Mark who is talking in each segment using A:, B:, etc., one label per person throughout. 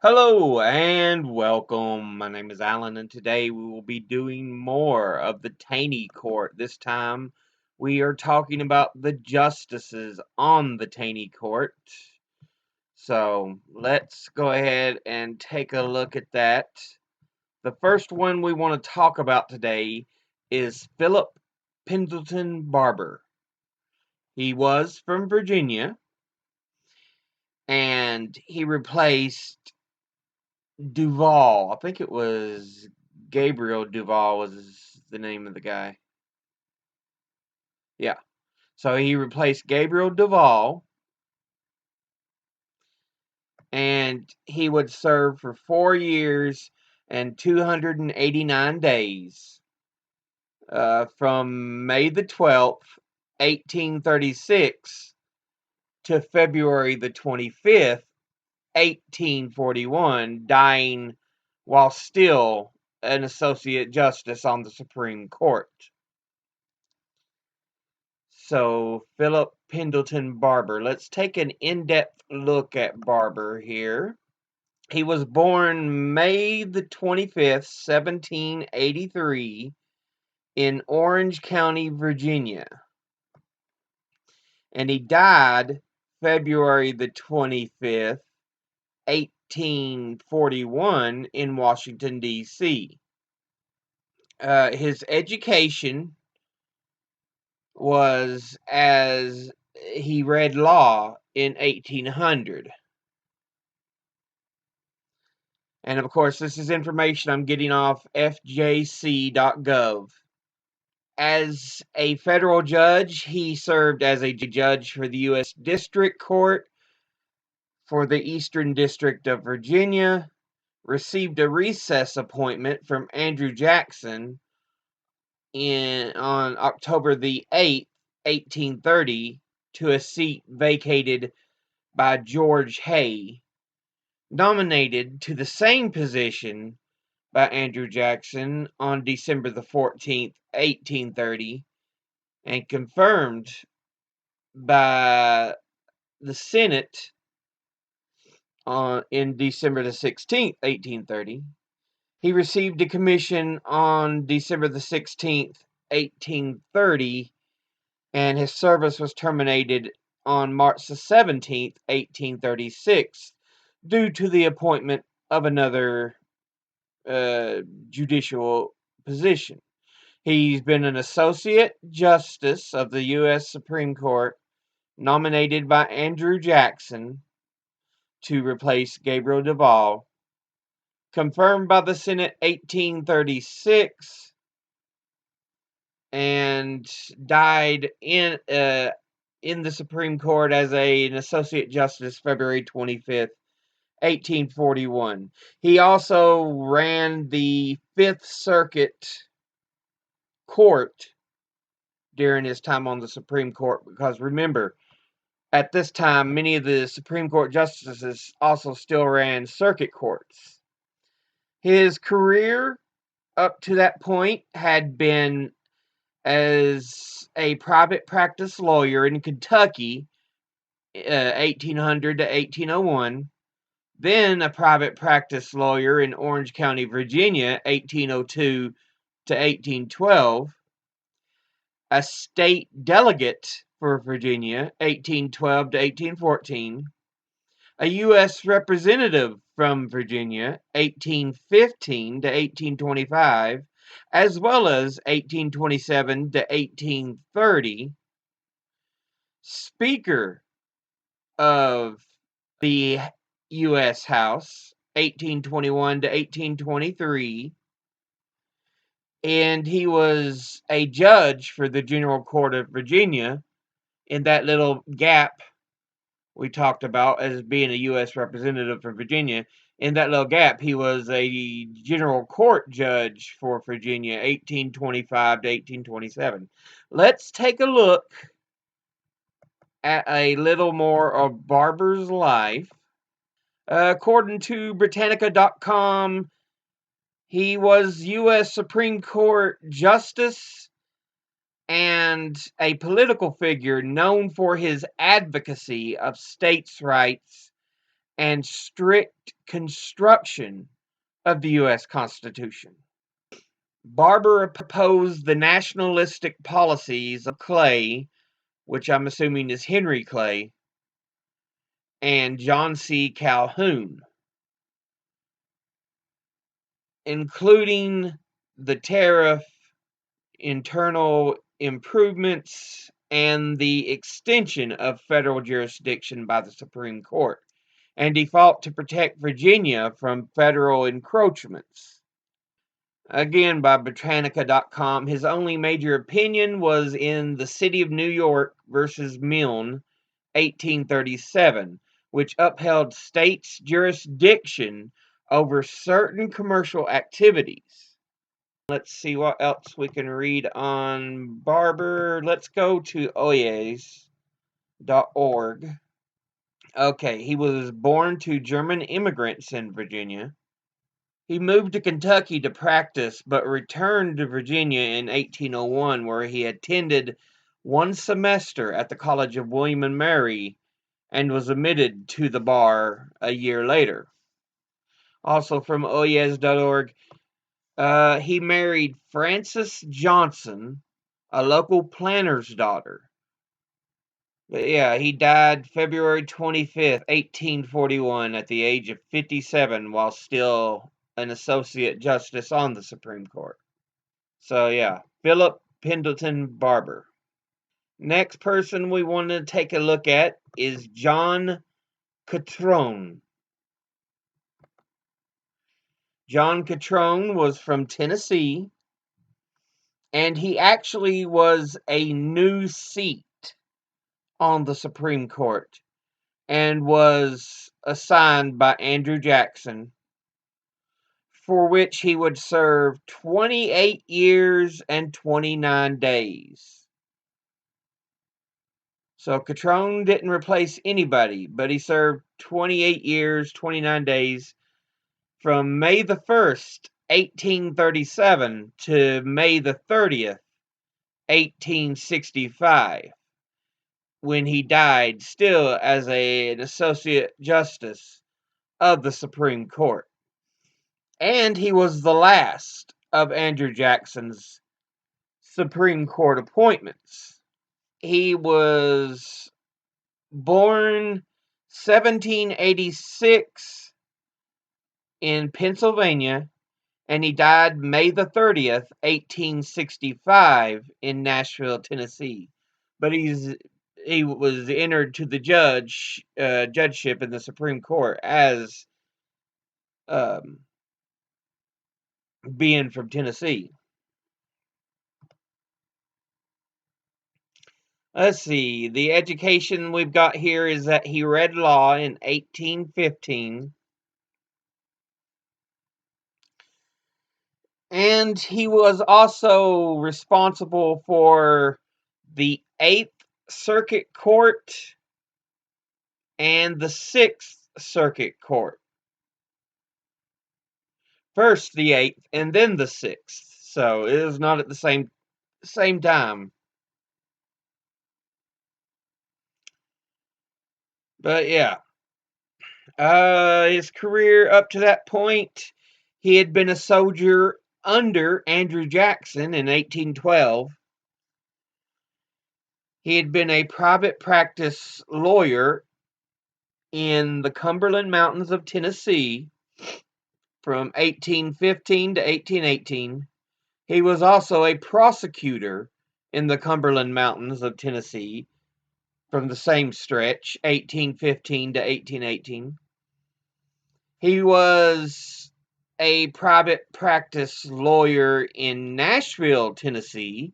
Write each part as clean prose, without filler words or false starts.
A: Hello and welcome. My name is Alan, and today we will be doing more of the Taney Court. This time we are talking about the justices on the Taney Court. So let's go ahead and take a look at that. The first one we want to talk about today is Philip Pendleton Barbour. He was from Virginia, and he replaced Duval. I think it was Gabriel Duval was the name of the guy. Yeah. So he replaced Gabriel Duval, and he would serve for 4 years and 289 days from May the 12th, 1836 to February the 25th, 1841, dying while still an associate justice on the Supreme Court. So, Philip Pendleton Barbour. Let's take an in-depth look at Barbour here. He was born May the 25th, 1783 in Orange County, Virginia. And he died February the 25th, 1841 in Washington, D.C. His education was as he read law in 1800. And of course, this is information I'm getting off fjc.gov. As a federal judge, he served as a judge for the U.S. District Court for the Eastern District of Virginia, received a recess appointment from Andrew Jackson on October the 8th, 1830, to a seat vacated by George Hay, nominated to the same position by Andrew Jackson on December the 14th, 1830, and confirmed by the Senate in December the 16th, 1830. He received a commission on December the 16th, 1830, and his service was terminated on March the 17th, 1836, due to the appointment of another judicial position. He's been an associate justice of the U.S. Supreme Court, nominated by Andrew Jackson to replace Gabriel Duval, confirmed by the Senate 1836, and died in the Supreme Court as an associate justice February 25th, 1841. He also ran the Fifth Circuit Court during his time on the Supreme Court, because remember, at this time, many of the Supreme Court justices also still ran circuit courts. His career up to that point had been as a private practice lawyer in Kentucky, 1800 to 1801, then a private practice lawyer in Orange County, Virginia, 1802 to 1812, a state delegate for Virginia, 1812 to 1814, a U.S. representative from Virginia, 1815 to 1825, as well as 1827 to 1830, Speaker of the U.S. House, 1821 to 1823, and he was a judge for the General Court of Virginia in that little gap we talked about as being a U.S. representative for Virginia. In that little gap, he was a General Court judge for Virginia, 1825 to 1827. Let's take a look at a little more of Barbour's life. According to Britannica.com, he was U.S. Supreme Court Justice and a political figure known for his advocacy of states' rights and strict construction of the U.S. Constitution. Barbour opposed the nationalistic policies of Clay, which I'm assuming is Henry Clay, and John C. Calhoun, including the tariff, internal improvements, and the extension of federal jurisdiction by the Supreme Court, and he fought to protect Virginia from federal encroachments. Again, by Britannica.com, his only major opinion was in the City of New York versus Milne, 1837, which upheld states' jurisdiction over certain commercial activities. Let's see what else we can read on Barbour. Let's go to oyes.org. Okay, he was born to German immigrants in Virginia. He moved to Kentucky to practice, but returned to Virginia in 1801, where he attended one semester at the College of William and Mary and was admitted to the bar a year later. Also from oyes.org, he married Frances Johnson, a local planter's daughter. But yeah, he died February 25th, 1841, at the age of 57, while still an associate justice on the Supreme Court. So yeah, Philip Pendleton Barbour. Next person we want to take a look at is John Catron. John Catron was from Tennessee, and he actually was a new seat on the Supreme Court and was assigned by Andrew Jackson, for which he would serve 28 years and 29 days. So Catron didn't replace anybody, but he served 28 years, 29 days from May the 1st, 1837 to May the 30th, 1865, when he died still as an associate justice of the Supreme Court. And he was the last of Andrew Jackson's Supreme Court appointments. He was born 1786 in Pennsylvania, and he died May the 30th, 1865 in Nashville, Tennessee. But he was entered to the judgeship in the Supreme Court as being from Tennessee. Let's see, the education we've got here is that he read law in 1815. And he was also responsible for the 8th Circuit Court and the 6th Circuit Court. First the 8th and then the 6th. So it was not at the same time. But yeah. His career up to that point, he had been a soldier under Andrew Jackson in 1812. He had been a private practice lawyer in the Cumberland Mountains of Tennessee from 1815 to 1818. He was also a prosecutor in the Cumberland Mountains of Tennessee from the same stretch, 1815 to 1818. He was a private practice lawyer in Nashville, Tennessee,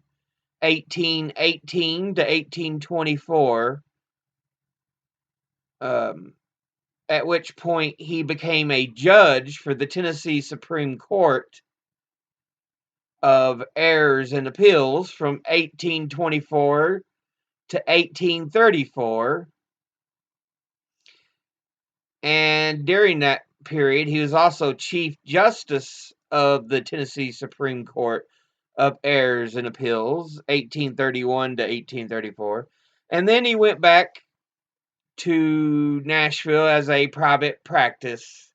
A: 1818 to 1824, at which point he became a judge for the Tennessee Supreme Court of Errors and Appeals from 1824 to 1834. And during that period, he was also Chief Justice of the Tennessee Supreme Court of Errors and Appeals, 1831 to 1834. And then he went back to Nashville as a private practice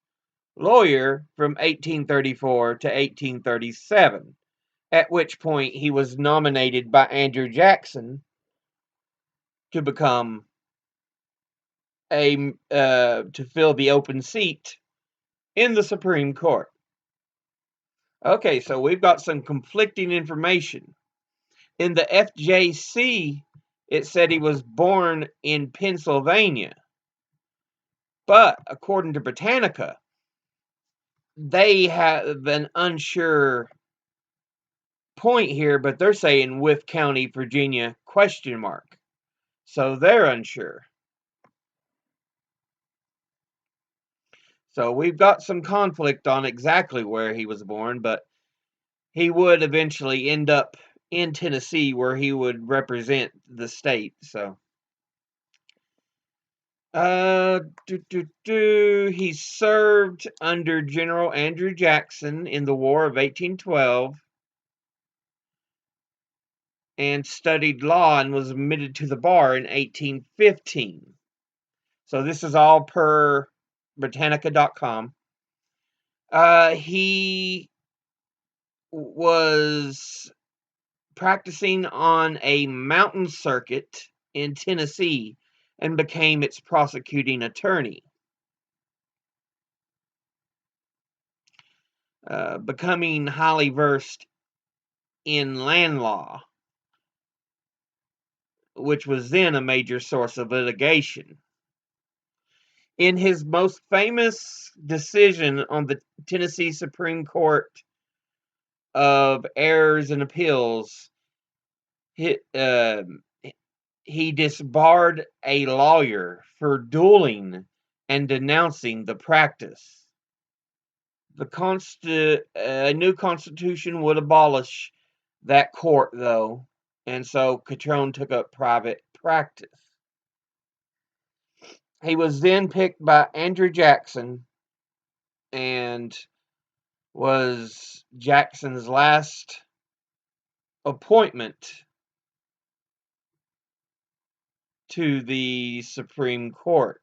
A: lawyer from 1834 to 1837, at which point he was nominated by Andrew Jackson to become to fill the open seat in the Supreme Court. Okay, so we've got some conflicting information. In the FJC, it said he was born in Pennsylvania. But according to Britannica, they have an unsure point here, but they're saying Wythe County, Virginia, ? So they're unsure. So we've got some conflict on exactly where he was born, but he would eventually end up in Tennessee where he would represent the state. So he served under General Andrew Jackson in the War of 1812 and studied law and was admitted to the bar in 1815. So this is all per Britannica.com. He was practicing on a mountain circuit in Tennessee and became its prosecuting attorney. Becoming highly versed in land law, which was then a major source of litigation. In his most famous decision on the Tennessee Supreme Court of Errors and Appeals, he disbarred a lawyer for dueling and denouncing the practice. A new constitution would abolish that court, though, and so Catron took up private practice. He was then picked by Andrew Jackson and was Jackson's last appointment to the Supreme Court.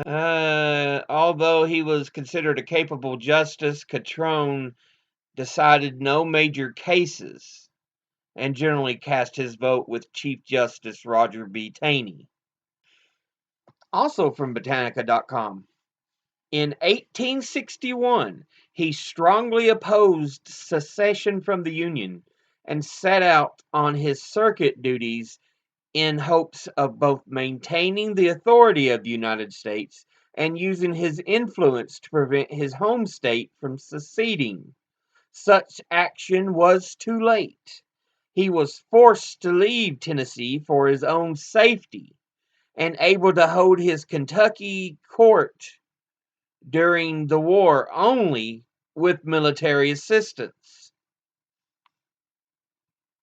A: Although he was considered a capable justice, Catron decided no major cases and generally cast his vote with Chief Justice Roger Taney. Also from Britannica.com. In 1861, he strongly opposed secession from the Union and set out on his circuit duties in hopes of both maintaining the authority of the United States and using his influence to prevent his home state from seceding. Such action was too late. He was forced to leave Tennessee for his own safety and able to hold his Kentucky court during the war only with military assistance.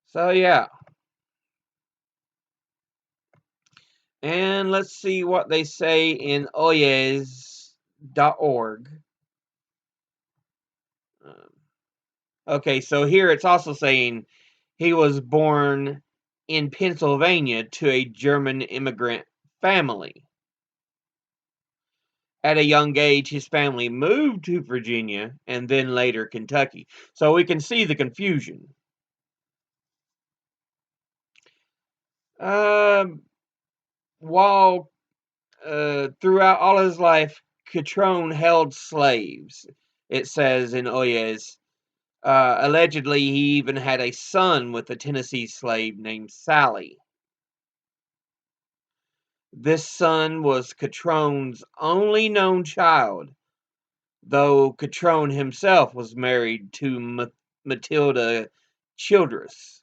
A: So yeah. And let's see what they say in oyes.org. Okay, so here it's also saying he was born in Pennsylvania to a German immigrant family. At a young age, his family moved to Virginia and then later Kentucky. So we can see the confusion. While throughout all his life, Catron held slaves, it says in Oyes. Allegedly, he even had a son with a Tennessee slave named Sally. This son was Catron's only known child, though Catron himself was married to Matilda Childress.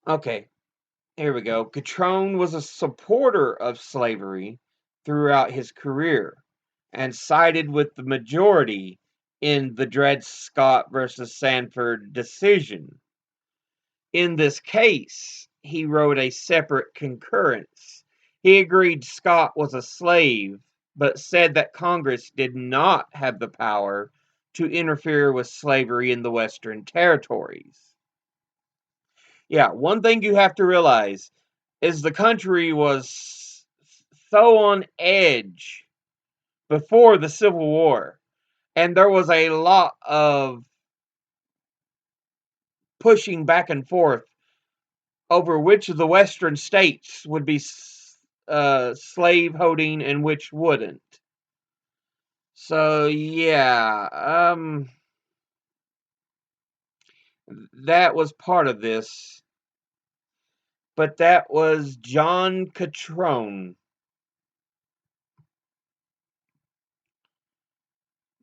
A: Okay, here we go. Catron was a supporter of slavery throughout his career and sided with the majority in the Dred Scott versus Sanford decision. In this case, he wrote a separate concurrence. He agreed Scott was a slave, but said that Congress did not have the power to interfere with slavery in the Western territories. Yeah, one thing you have to realize is the country was so on edge before the Civil War, and there was a lot of pushing back and forth over which of the western states would be slave holding and which wouldn't. So yeah, that was part of this. But that was John Catron.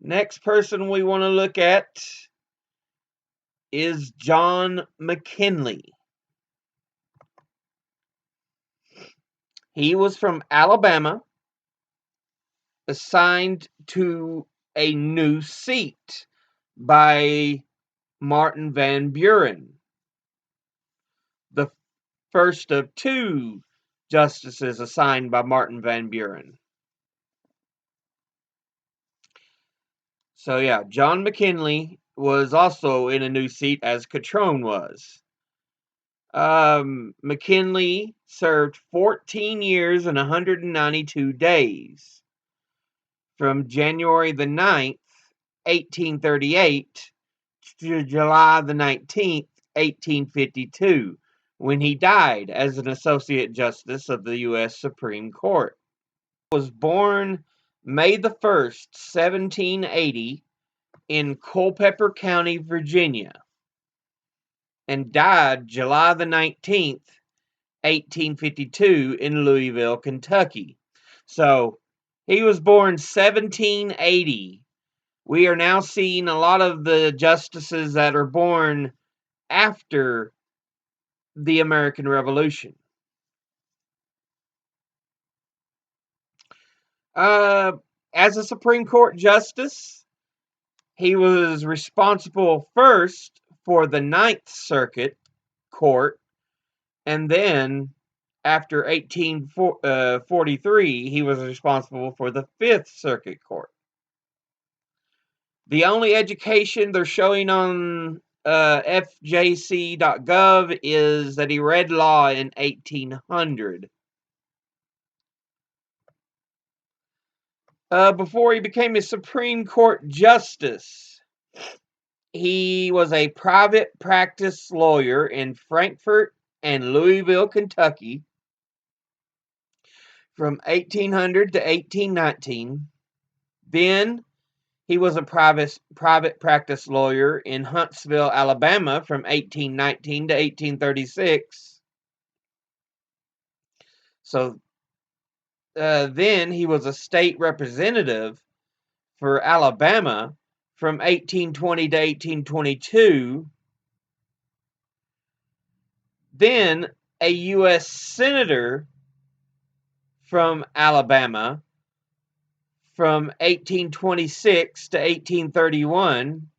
A: Next person we want to look at is John McKinley. He was from Alabama, assigned to a new seat by Martin Van Buren, the first of two justices assigned by Martin Van Buren. So yeah, John McKinley was also in a new seat as Catron was. McKinley served 14 years and 192 days from January the 9th, 1838 to July the 19th, 1852, when he died as an Associate Justice of the U.S. Supreme Court. He was born May the 1st, 1780 in Culpeper County, Virginia, and died July the 19th, 1852 in Louisville, Kentucky. So he was born 1780. We are now seeing a lot of the justices that are born after the American Revolution. As a Supreme Court justice, he was responsible first for the Ninth Circuit Court, and then after 1843, he was responsible for the Fifth Circuit Court. The only education they're showing on fjc.gov is that he read law in 1800. Before he became a Supreme Court justice, he was a private practice lawyer in Frankfort and Louisville, Kentucky, from 1800 to 1819. Then he was a private practice lawyer in Huntsville, Alabama, from 1819 to 1836. So then he was a state representative for Alabama from 1820 to 1822. Then a U.S. Senator from Alabama from 1826 to 1831,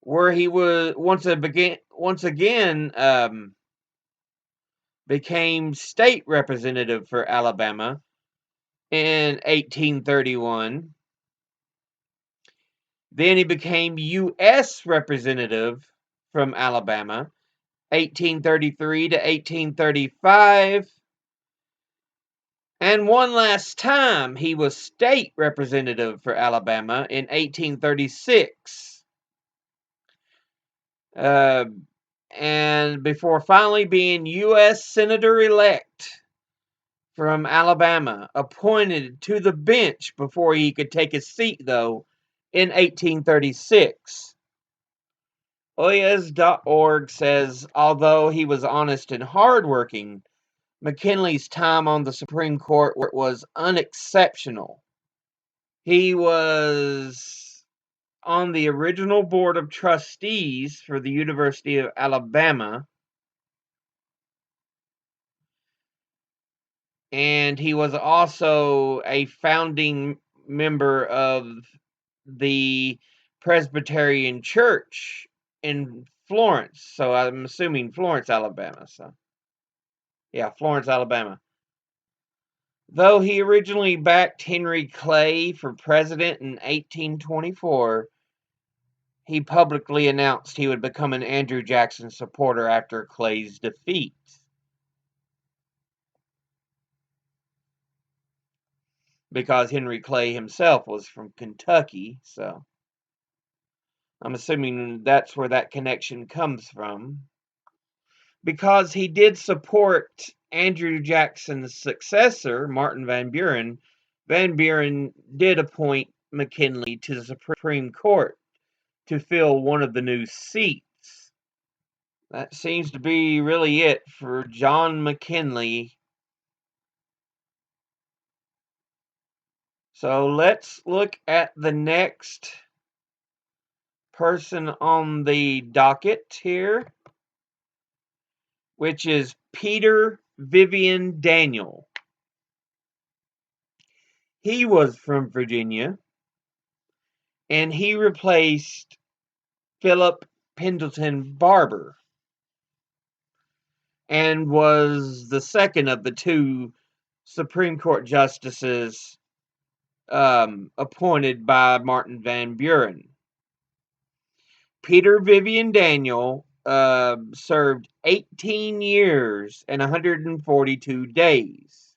A: where he was once again became state representative for Alabama in 1831. Then he became U.S. representative from Alabama, 1833 to 1835. And one last time, he was state representative for Alabama in 1836. And before finally being U.S. Senator-elect from Alabama, appointed to the bench before he could take his seat, though, in 1836. Oyas.org says, although he was honest and hardworking, McKinley's time on the Supreme Court was unexceptional. He was on the original board of trustees for the University of Alabama, and he was also a founding member of the Presbyterian Church in Florence. So I'm assuming Florence, Alabama. So yeah, Florence, Alabama. Though he originally backed Henry Clay for president in 1824, he publicly announced he would become an Andrew Jackson supporter after Clay's defeat. because Henry Clay himself was from Kentucky, so I'm assuming that's where that connection comes from. Because he did support Andrew Jackson's successor, Martin Van Buren, Van Buren did appoint McKinley to the Supreme Court to fill one of the new seats. That seems to be really it for John McKinley. So let's look at the next person on the docket here, which is Peter Vivian Daniel. He was from Virginia, and he replaced Philip Pendleton Barbour, and was the second of the two Supreme Court justices appointed by Martin Van Buren. Peter Vivian Daniel served 18 years and 142 days.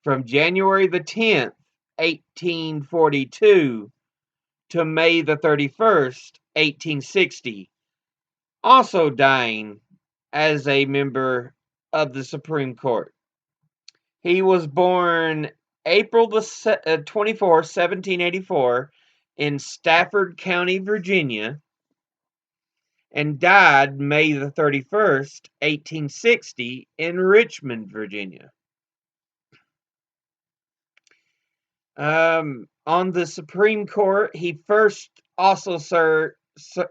A: From January the 10th, 1842 to May the 31st, 1860, also dying as a member of the Supreme Court. He was born April the 24th, 1784 in Stafford County, Virginia, and died May the 31st, 1860 in Richmond, Virginia. On the Supreme Court, he first also served,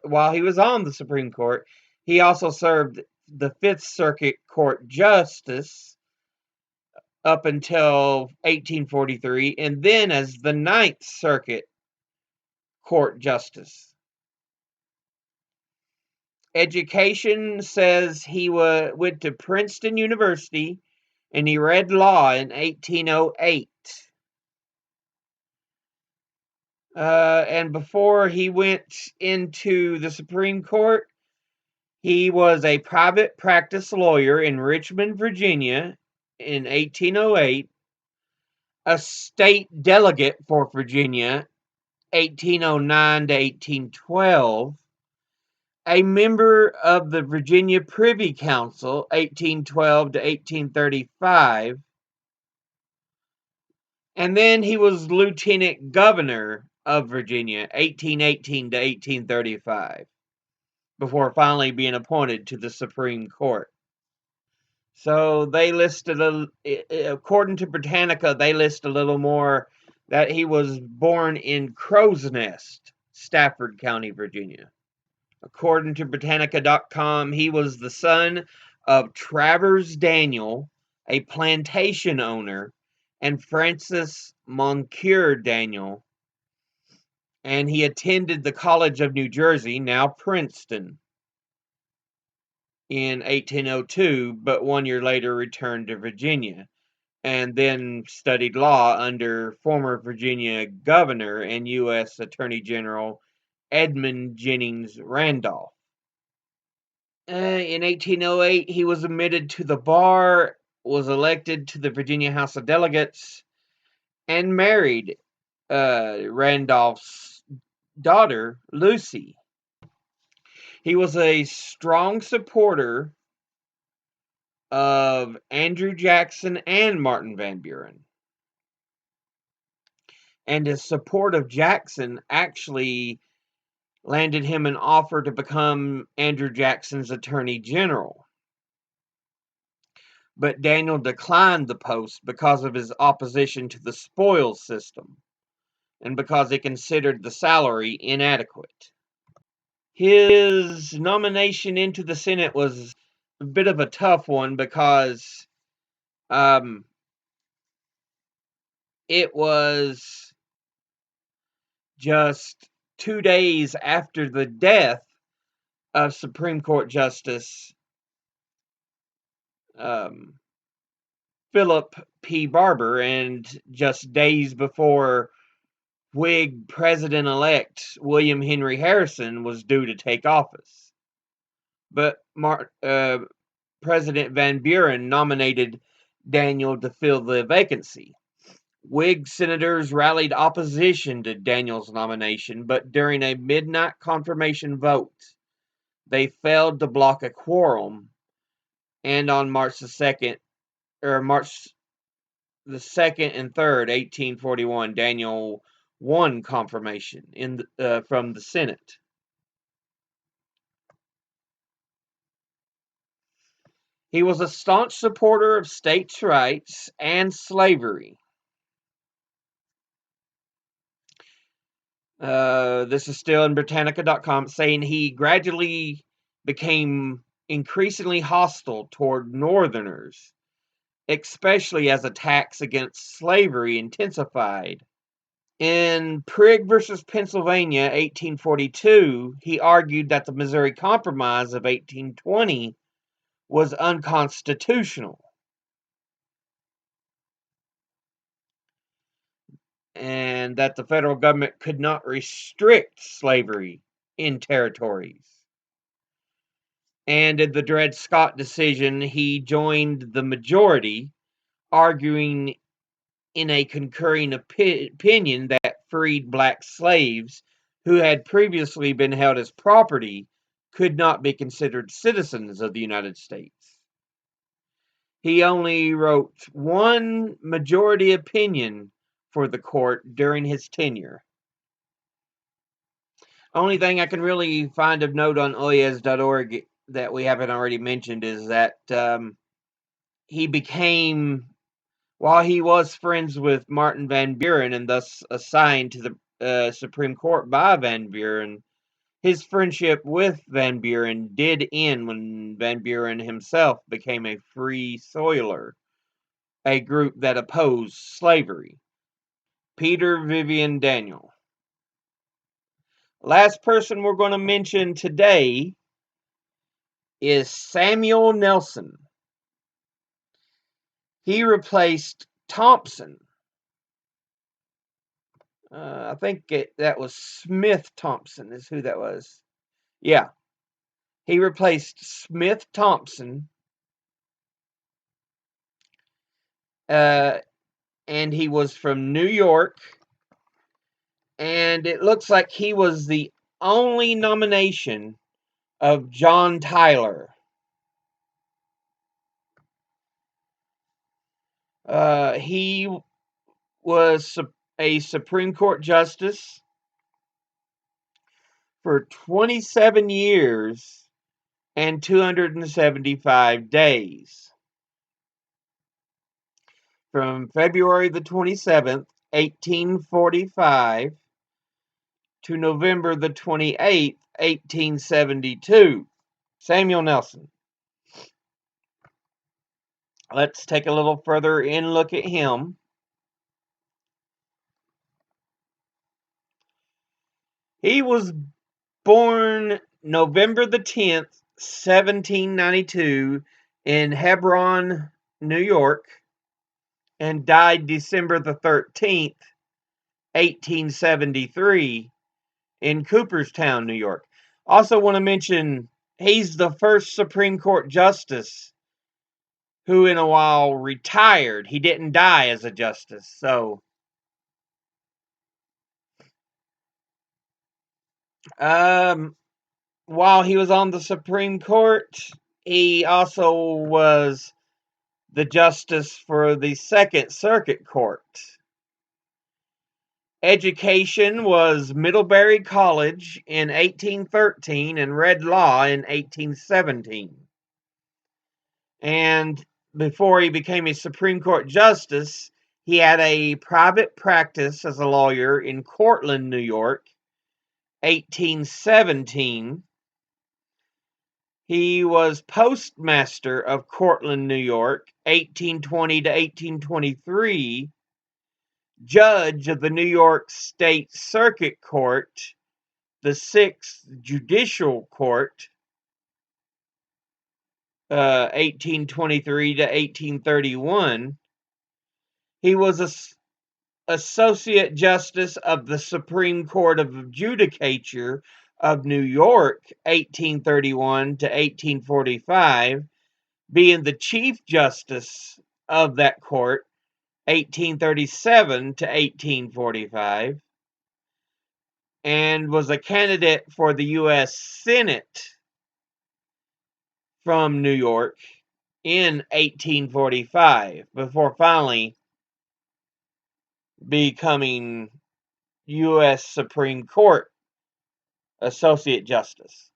A: while he was on the Supreme Court, he also served the Fifth Circuit Court Justice up until 1843, and then as the Ninth Circuit Court Justice. Education says he went to Princeton University, and he read law in 1808. And before he went into the Supreme Court, he was a private practice lawyer in Richmond, Virginia in 1808, a state delegate for Virginia 1809 to 1812, a member of the Virginia Privy Council 1812 to 1835, and then he was lieutenant governor of Virginia 1818 to 1835, before finally being appointed to the Supreme Court. So they listed, according to Britannica, they list a little more that he was born in Crow's Nest, Stafford County, Virginia. According to Britannica.com, he was the son of Travers Daniel, a plantation owner, and Frances Moncure Daniel, and he attended the College of New Jersey, now Princeton, in 1802, but 1 year later returned to Virginia, and then studied law under former Virginia Governor and U.S. Attorney General Edmund Jennings Randolph. In 1808, he was admitted to the bar, was elected to the Virginia House of Delegates, and married Randolph's daughter, Lucy. He was a strong supporter of Andrew Jackson and Martin Van Buren. And his support of Jackson actually landed him an offer to become Andrew Jackson's Attorney General. But Daniel declined the post because of his opposition to the spoils system, and because he considered the salary inadequate. His nomination into the Senate was a bit of a tough one because it was just 2 days after the death of Supreme Court Justice Philip P. Barbour, and just days before Whig President-elect William Henry Harrison was due to take office. But President Van Buren nominated Daniel to fill the vacancy. Whig senators rallied opposition to Daniel's nomination, but during a midnight confirmation vote, they failed to block a quorum, and on March the 2nd, or March the 2nd and 3rd, 1841, Daniel won confirmation from the Senate. He was a staunch supporter of states' rights and slavery. This is still in Britannica.com, saying he gradually became increasingly hostile toward Northerners, especially as attacks against slavery intensified. In Prigg versus Pennsylvania, 1842, he argued that the Missouri Compromise of 1820 was unconstitutional, and that the federal government could not restrict slavery in territories. And in the Dred Scott decision, he joined the majority, arguing in a concurring opinion that freed black slaves who had previously been held as property could not be considered citizens of the United States. He only wrote one majority opinion for the court during his tenure. Only thing I can really find of note on oyez.org that we haven't already mentioned is that he became, while he was friends with Martin Van Buren and thus assigned to the Supreme Court by Van Buren, his friendship with Van Buren did end when Van Buren himself became a Free Soiler, a group that opposed slavery. Peter Vivian Daniel. Last person we're going to mention today is Samuel Nelson. He replaced Thompson. I think that was Smith Thompson is who that was. Yeah. He replaced Smith Thompson. And he was from New York. And it looks like he was the only nomination of John Tyler. He was a Supreme Court justice for 27 years and 275 days. From February the 27th, 1845 to November the 28th, 1872. Samuel Nelson. Let's take a little further in look at him. He was born November the 10th, 1792 in Hebron, New York, and died December the 13th, 1873 in Cooperstown, New York. Also want to mention he's the first Supreme Court justice who in a while retired. He didn't die as a justice. So while he was on the Supreme Court, he also was the justice for the Second Circuit Court. Education was Middlebury College in 1813 and read law in 1817. And before he became a Supreme Court justice, he had a private practice as a lawyer in Cortland, New York, 1817. He was postmaster of Cortland, New York, 1820 to 1823, judge of the New York State Circuit Court, the 6th Judicial Court, 1823 to 1831. He was Associate Justice of the Supreme Court of Judicature of New York, 1831 to 1845, being the Chief Justice of that court 1837 to 1845, and was a candidate for the U.S. Senate from New York in 1845, before finally becoming U.S. Supreme Court Associate Justice.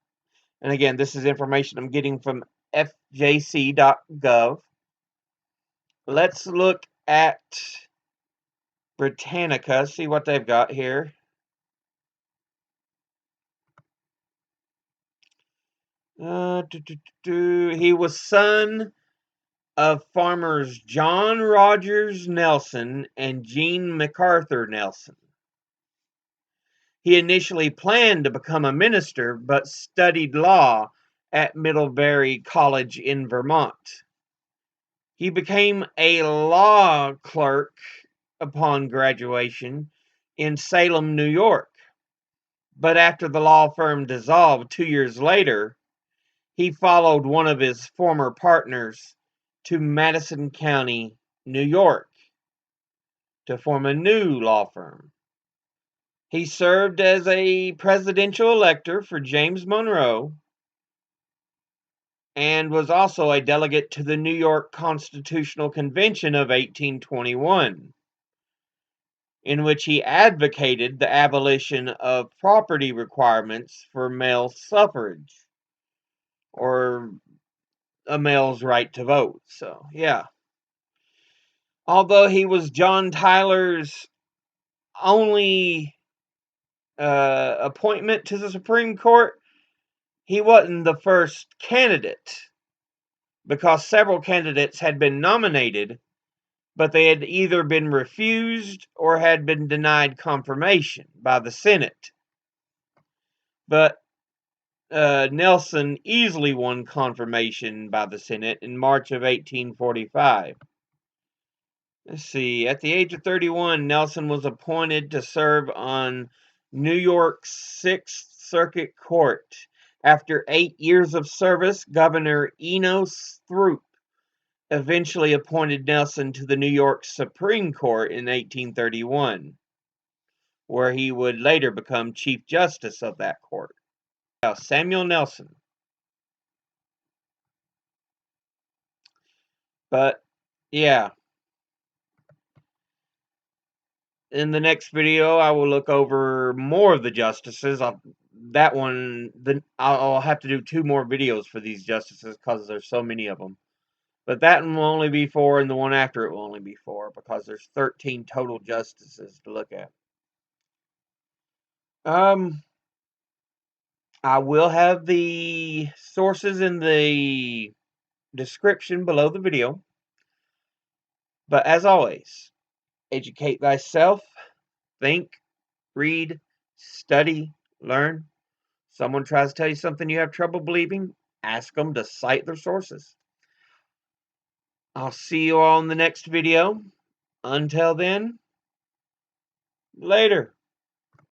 A: And again, this is information I'm getting from fjc.gov. Let's look at Britannica, see what they've got here. He was son of farmers John Rogers Nelson and Jean MacArthur Nelson. He initially planned to become a minister, but studied law at Middlebury College in Vermont. He became a law clerk upon graduation in Salem, New York. But after the law firm dissolved 2 years later, he followed one of his former partners to Madison County, New York, to form a new law firm. He served as a presidential elector for James Monroe and was also a delegate to the New York Constitutional Convention of 1821, in which he advocated the abolition of property requirements for male suffrage, or a male's right to vote. So, yeah. Although he was John Tyler's only appointment to the Supreme Court, he wasn't the first candidate, because several candidates had been nominated, but they had either been refused or had been denied confirmation by the Senate. But Nelson easily won confirmation by the Senate in March of 1845. Let's see, at the age of 31, Nelson was appointed to serve on New York's Sixth Circuit Court. After 8 years of service, Governor Enos Throop eventually appointed Nelson to the New York Supreme Court in 1831, where he would later become Chief Justice of that court. Now, Samuel Nelson. But, yeah. In the next video, I will look over more of the justices. I'll have to do 2 more videos for these justices because there's so many of them. But that one will only be 4, and the one after it will only be 4, because there's 13 total justices to look at. I will have the sources in the description below the video. But as always, educate thyself, think, read, study, learn. Someone tries to tell you something you have trouble believing, ask them to cite their sources. I'll see you all in the next video. Until then, later.